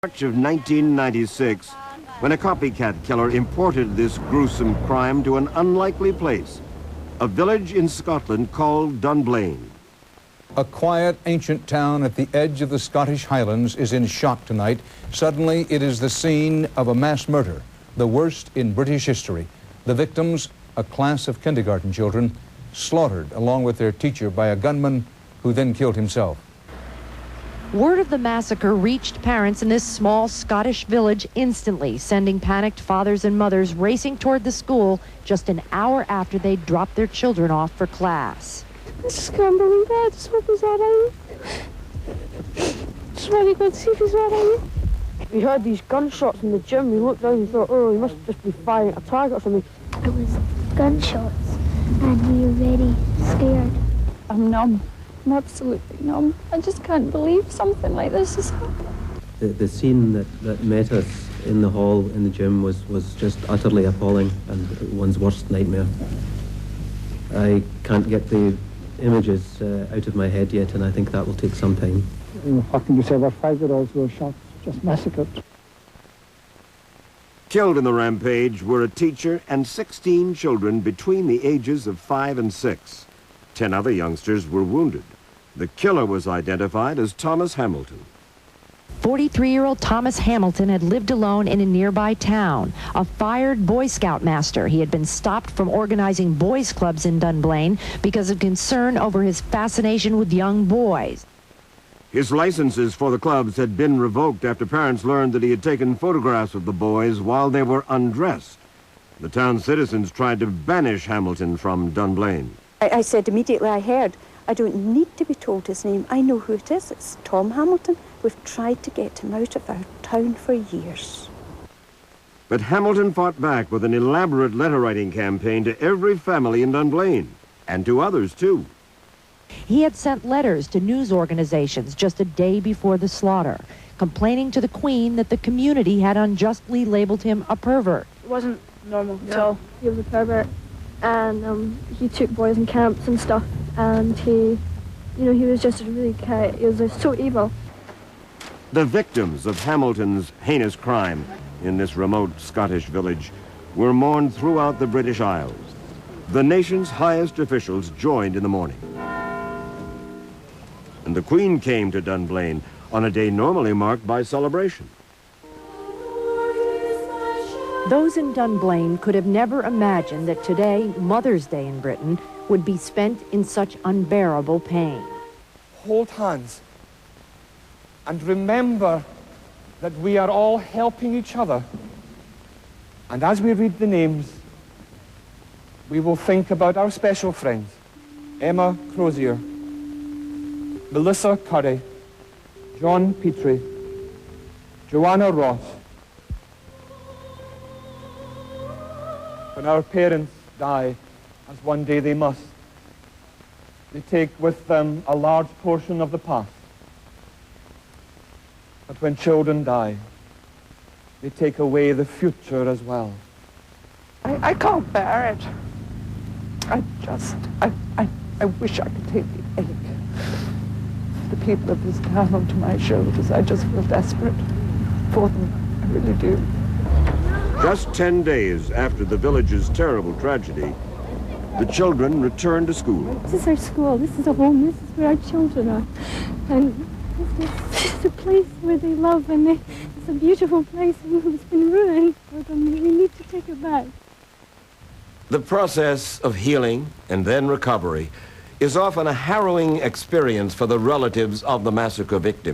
March of 1996, when a copycat killer imported this gruesome crime to an unlikely place, a village in Scotland called Dunblane. A quiet, ancient town at the edge of the Scottish Highlands is in shock tonight. Suddenly, it is the scene of a mass murder, the worst in British history. The victims, a class of kindergarten children, slaughtered along with their teacher by a gunman who then killed himself. Word of the massacre reached parents in this small Scottish village instantly, sending panicked fathers and mothers racing toward the school just an hour after they dropped their children off for class. I just can't believe it. I just hope he's all right. Just really good to see if he's all right. We heard these gunshots in the gym. We looked down and thought, oh, he must just be firing at a target or something. It was gunshots, and we were very scared. I'm numb. I'm absolutely numb. I just can't believe something like this has happened. The scene that met us in the hall in the gym was just utterly appalling and one's worst nightmare. I can't get the images out of my head yet, and I think that will take some time. What can you say about 5-year-olds who were shot, just massacred? Killed in the rampage were a teacher and 16 children between the ages of 5 and 6. 10 other youngsters were wounded. The killer was identified as Thomas Hamilton. 43-year-old Thomas Hamilton had lived alone in a nearby town. A fired Boy Scout master, he had been stopped from organizing boys' clubs in Dunblane because of concern over his fascination with young boys. His licenses for the clubs had been revoked after parents learned that he had taken photographs of the boys while they were undressed. The town citizens tried to banish Hamilton from Dunblane. I said immediately, I heard, I don't need to be told his name. I know who it is. It's Tom Hamilton. We've tried to get him out of our town for years. But Hamilton fought back with an elaborate letter-writing campaign to every family in Dunblane, and to others, too. He had sent letters to news organizations just a day before the slaughter, complaining to the Queen that the community had unjustly labeled him a pervert. It wasn't normal at all. He was a pervert, and he took boys in camps and stuff, and he was just a really he was so evil. The victims of Hamilton's heinous crime in this remote Scottish village were mourned throughout the British Isles. The nation's highest officials joined in the mourning. And the Queen came to Dunblane on a day normally marked by celebration. Those in Dunblane could have never imagined that today, Mother's Day in Britain, would be spent in such unbearable pain. Hold hands and remember that we are all helping each other. And as we read the names, we will think about our special friends: Emma Crozier, Melissa Curry, John Petrie, Joanna Ross. When our parents die, as one day they must, they take with them a large portion of the past. But when children die, they take away the future as well. I can't bear it. I wish I could take the ache. The people of this town onto my shoulders. I just feel desperate for them. I really do. Just 10 days after the village's terrible tragedy, the children returned to school. This is our school. This is a home. This is where our children are. And this is a place where they love, and it's a beautiful place, and it's been ruined for them. We need to take it back. The process of healing and then recovery is often a harrowing experience for the relatives of the massacre victims.